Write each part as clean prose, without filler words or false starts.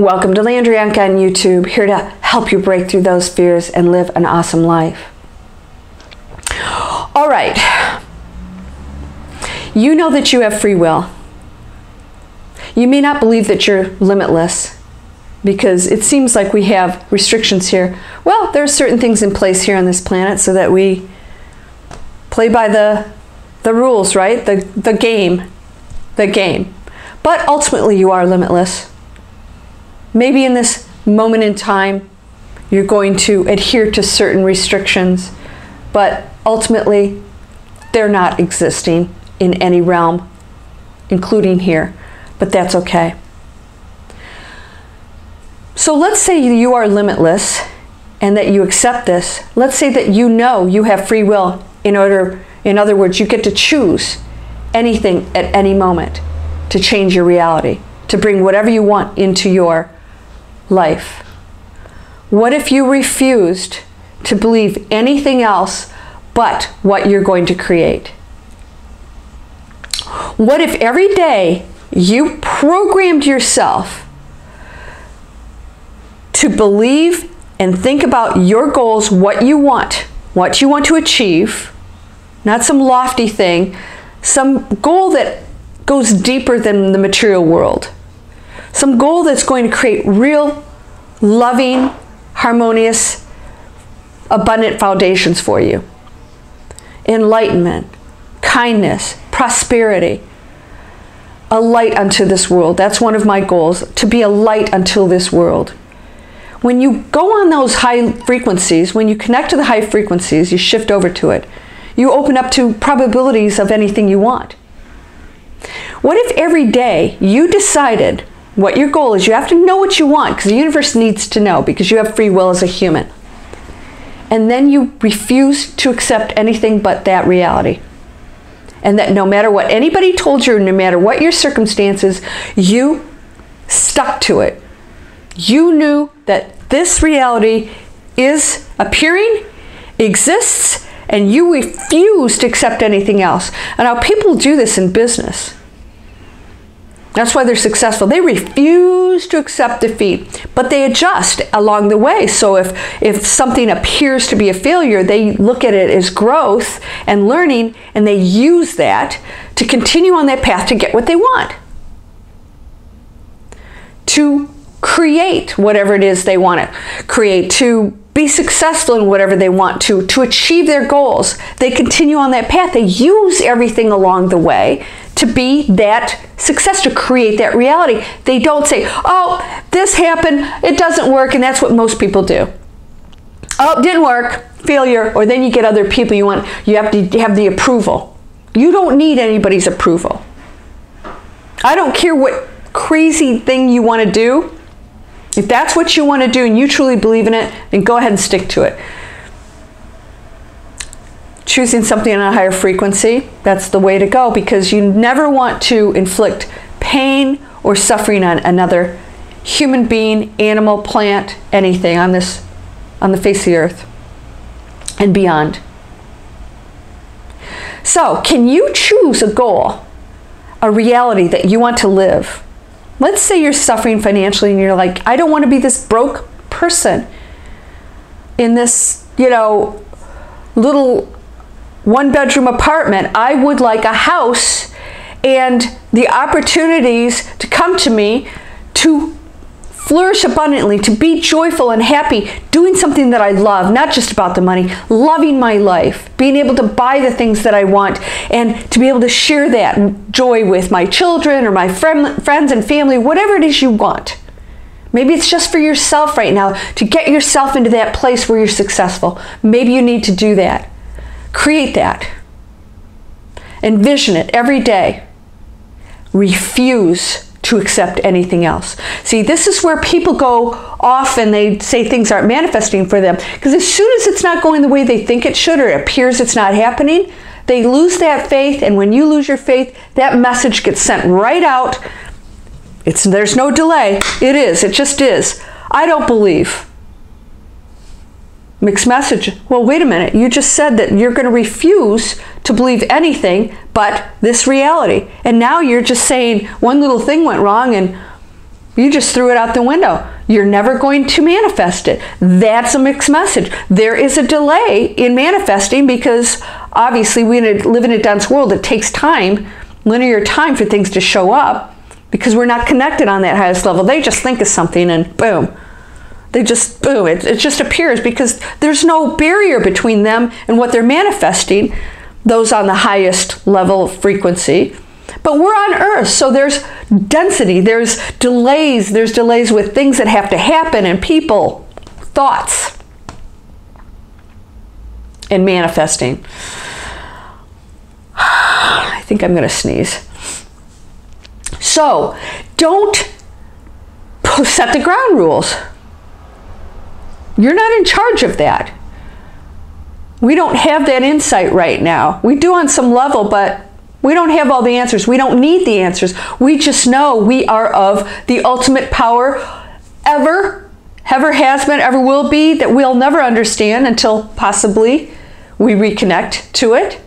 Welcome to Landria Onkka on YouTube, here to help you break through those fears and live an awesome life. All right. You know that you have free will. You may not believe that you're limitless because it seems like we have restrictions here. Well, there are certain things in place here on this planet so that we play by the rules, right? The game. But ultimately you are limitless. Maybe in this moment in time, you're going to adhere to certain restrictions, but ultimately they're not existing in any realm, including here, but that's okay. So let's say you are limitless and that you accept this. Let's say that you know you have free will. In other words, you get to choose anything at any moment to change your reality, to bring whatever you want into your life. What if you refused to believe anything else but what you're going to create? What if every day you programmed yourself to believe and think about your goals, what you want to achieve, not some lofty thing, some goal that goes deeper than the material world. Some goal that's going to create real, loving, harmonious, abundant foundations for you. Enlightenment, kindness, prosperity, a light unto this world. That's one of my goals, to be a light unto this world. When you go on those high frequencies, when you connect to the high frequencies, you shift over to it. You open up to probabilities of anything you want. What if every day you decided what your goal is? You have to know what you want because the universe needs to know because you have free will as a human. And then you refuse to accept anything but that reality. And that no matter what anybody told you, no matter what your circumstances, you stuck to it. You knew that this reality is appearing, exists, and you refuse to accept anything else. And now people do this in business. That's why they're successful. They refuse to accept defeat, but they adjust along the way. So if something appears to be a failure, they look at it as growth and learning, and they use that to continue on that path to get what they want. To create whatever it is they want to create, to be successful in whatever they want to achieve their goals. They continue on that path. They use everything along the way to be that success, to create that reality. They don't say, oh, this happened, it doesn't work, and that's what most people do. Oh, it didn't work, failure, or then you get other people you have to have the approval. You don't need anybody's approval. I don't care what crazy thing you want to do. If that's what you want to do and you truly believe in it, then go ahead and stick to it. Choosing something on a higher frequency, that's the way to go, because you never want to inflict pain or suffering on another human being, animal, plant, anything on the face of the earth and beyond. So, can you choose a goal, a reality that you want to live? Let's say you're suffering financially and you're like, I don't want to be this broke person in this, little one-bedroom apartment. I would like a house and the opportunities to come to me to flourish abundantly, to be joyful and happy, doing something that I love, not just about the money, loving my life, being able to buy the things that I want, and to be able to share that joy with my children or my friends and family, whatever it is you want. Maybe it's just for yourself right now, to get yourself into that place where you're successful. Maybe you need to do that. Create that. Envision it every day. Refuse to accept anything else. See, this is where people go off and they say things aren't manifesting for them. Because as soon as it's not going the way they think it should, or it appears it's not happening, they lose that faith. And when you lose your faith, that message gets sent right out. There's no delay. It just is. I don't believe. Mixed message. Well, wait a minute. You just said that you're going to refuse to believe anything but this reality. And now you're just saying one little thing went wrong and You just threw it out the window. You're never going to manifest it. That's a mixed message. There is a delay in manifesting because obviously we live in a dense world. It takes time, linear time, for things to show up because we're not connected on that highest level. They just think of something and boom. They just, boom, it just appears because there's no barrier between them and what they're manifesting, those on the highest level of frequency. But we're on Earth, so there's density, there's delays with things that have to happen and people, thoughts, and manifesting. I think I'm going to sneeze. So, don't set the ground rules. You're not in charge of that. We don't have that insight right now. We do on some level, but we don't have all the answers. We don't need the answers. We just know we are of the ultimate power ever has been, ever will be, that we'll never understand until possibly we reconnect to it.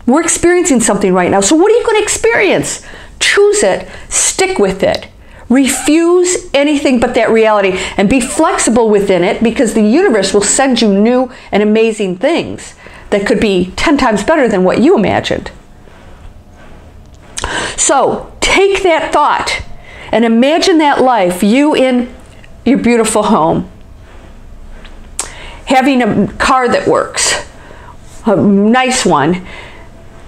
We're experiencing something right now. So what are you going to experience? Choose it. Stick with it. Refuse anything but that reality and be flexible within it, because the universe will send you new and amazing things that could be 10 times better than what you imagined. So take that thought and imagine that life, you in your beautiful home, having a car that works, a nice one,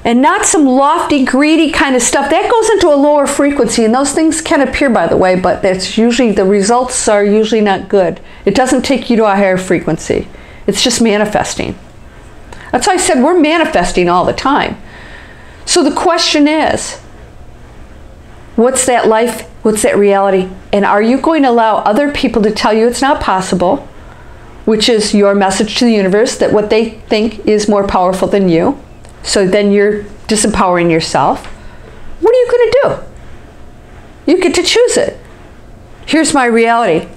and not some lofty, greedy kind of stuff. That goes into a lower frequency, and those things can appear, by the way, but that's usually, the results are usually not good. It doesn't take you to a higher frequency. It's just manifesting. That's why I said we're manifesting all the time. So the question is, what's that life? What's that reality? And are you going to allow other people to tell you it's not possible, which is your message to the universe that what they think is more powerful than you? So then you're disempowering yourself. What are you going to do? You get to choose it. Here's my reality.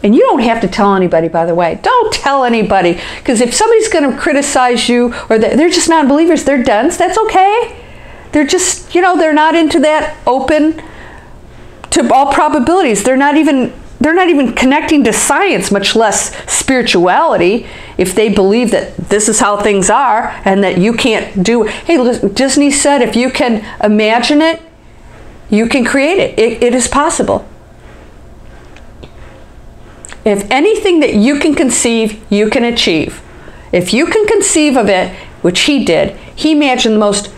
And you don't have to tell anybody, by the way. Don't tell anybody. Because if somebody's going to criticize you, or they're just non-believers, they're dense, that's okay. They're just, they're not into that open to all probabilities. They're not even connecting to science, much less spirituality, if they believe that this is how things are and that you can't do it. Hey, listen, Disney said if you can imagine it, you can create it. It is possible. If anything that you can conceive, you can achieve. If you can conceive of it, which he did, he imagined the most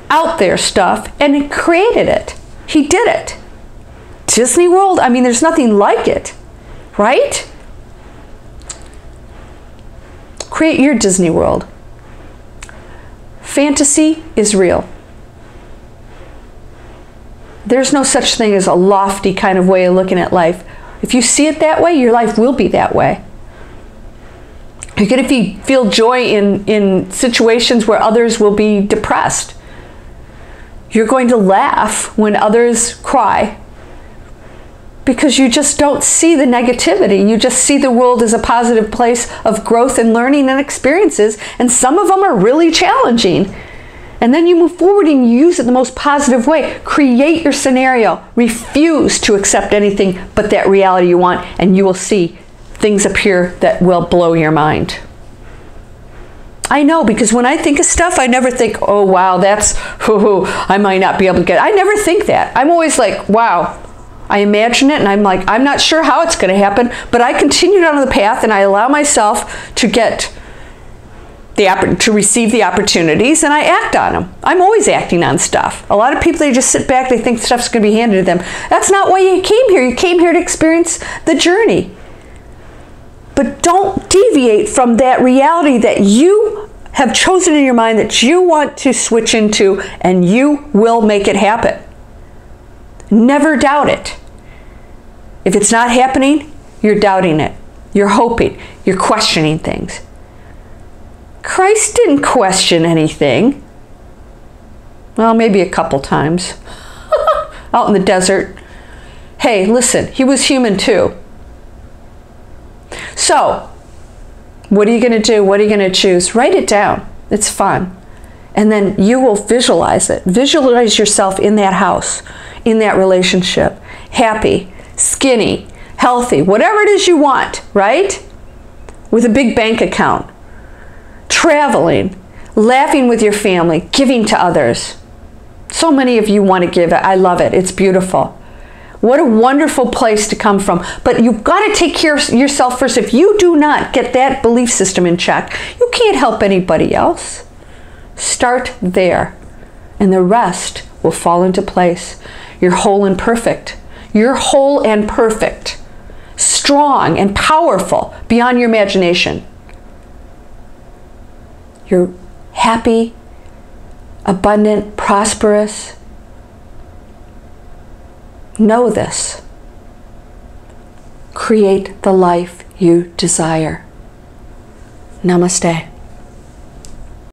out there stuff and created it. He did it. Disney World, I mean, there's nothing like it, right? Create your Disney World. Fantasy is real. There's no such thing as a lofty kind of way of looking at life. If you see it that way, your life will be that way. You're going to feel joy in situations where others will be depressed. You're going to laugh when others cry, because you just don't see the negativity. You just see the world as a positive place of growth and learning and experiences, and some of them are really challenging. And then you move forward and you use it the most positive way. Create your scenario. Refuse to accept anything but that reality you want, and you will see things appear that will blow your mind. I know, because when I think of stuff, I never think, oh wow, that's, I might not be able to get it. I never think that. I'm always like, wow. I imagine it and I'm like, I'm not sure how it's going to happen, but I continue down the path and I allow myself to to receive the opportunities, and I act on them. I'm always acting on stuff. A lot of people, they just sit back, they think stuff's going to be handed to them. That's not why you came here. You came here to experience the journey. But don't deviate from that reality that you have chosen in your mind that you want to switch into, and you will make it happen. Never doubt it. If it's not happening, you're doubting it. You're hoping. You're questioning things. Christ didn't question anything. Well, maybe a couple times. Out in the desert. Hey, listen, he was human too. So, what are you going to do? What are you going to choose? Write it down. It's fun. And then you will visualize it. Visualize yourself in that house, in that relationship, happy, skinny, healthy, whatever it is you want, right? With a big bank account, traveling, laughing with your family, giving to others. So many of you want to give. I love it. It's beautiful. What a wonderful place to come from. But you've got to take care of yourself first. If you do not get that belief system in check, you can't help anybody else. Start there, and the rest will fall into place. You're whole and perfect. You're whole and perfect. Strong and powerful beyond your imagination. You're happy, abundant, prosperous. Know this. Create the life you desire. Namaste.